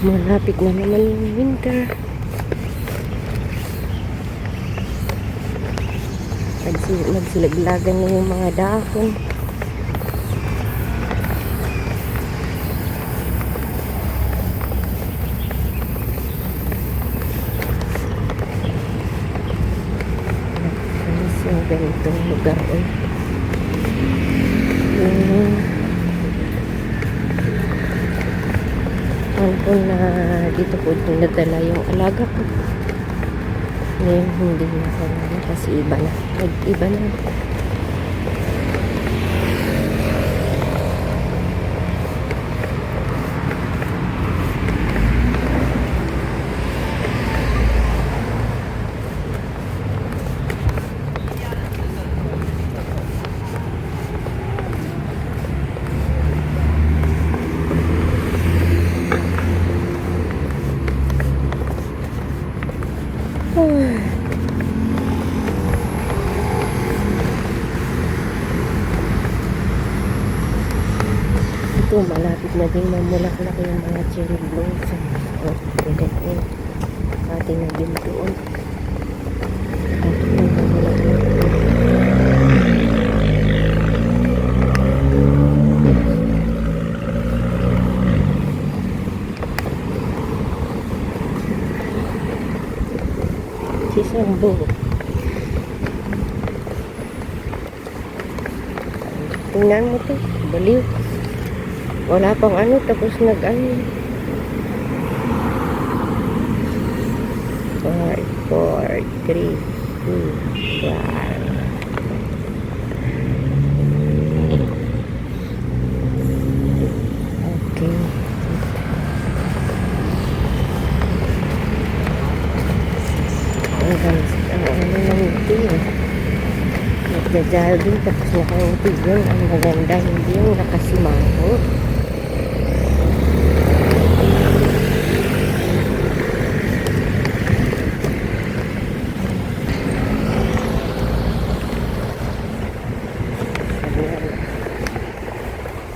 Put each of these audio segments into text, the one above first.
Malapit na naman yung winter. Nagsilaglagan na yung mga dahon. Yung ganitong lugar ko na dito po dinadala yung alaga ko. Ngayon hindi na ako kasi iba na. Nag-iba na. Ito, malapit na din mamulak-lak yung mga cherry blossom. Ating na din doon. Si Sambo. Tingnan mo to, baliw. Wala pang ano, tapos nag-ano. 5, 4, 3, 2, 1. Okay. Ang ano lang ito eh. Nagja-jogging tapos nakangiti yun. Ang maganda, hindi yung nakasimango.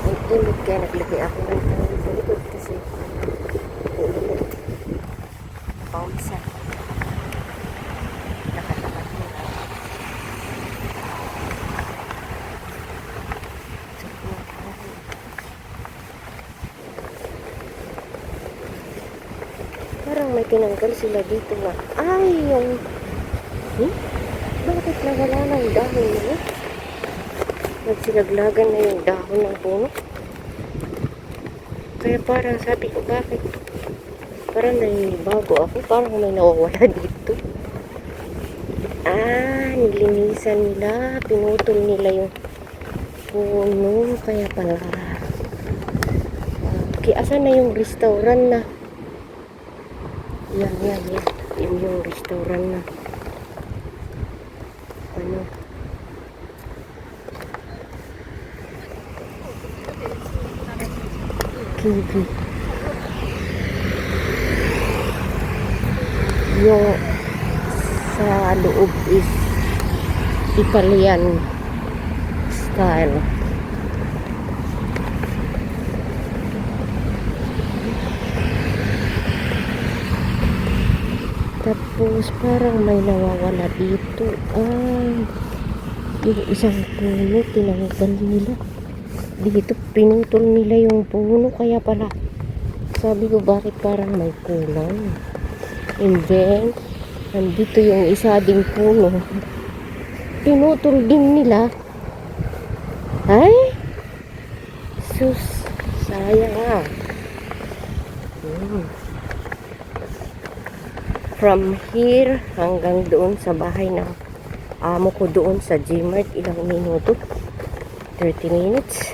Ang init kaya naglagay ako ng tawag sa likod kasi init. Pausa. Nakatapat mo. Parang may tinanggal sila dito na. Ay, yung... Bakit nawala ng dahon na yun? Nagsilaglagan na yung dahon ng puno. Kaya parang sabi ko, bakit? Parang naninibago ako. Parang may nawawala dito. Nilinisan nila. Pinutol nila yung puno. Kaya pala. Asan na yung restaurant na? Yan. Yan yung restaurant na. Ano? Kiwi. Yung sa loob is Italian style. Tapos parang may nawawala dito. Yung isang puno tinanggal nila. Dito pinutol nila yung puno. Kaya pala sabi ko bakit parang may kulang. And then nandito yung isa ding puno. Pinutol din nila. Ay! Sus! Sayang From here hanggang doon sa bahay ng amo ko doon sa Gmart, ilang minuto? 30 minutes.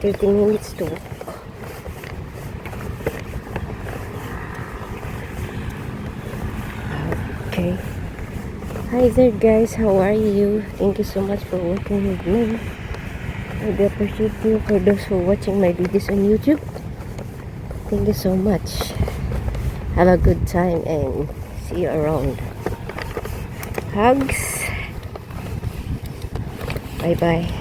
30 minutes to walk. Okay. Hi there guys, how are you? Thank you so much for working with me. I appreciate you for those who are watching my videos on YouTube. Thank you so much. Have a good time and see you around. Hugs. Bye bye.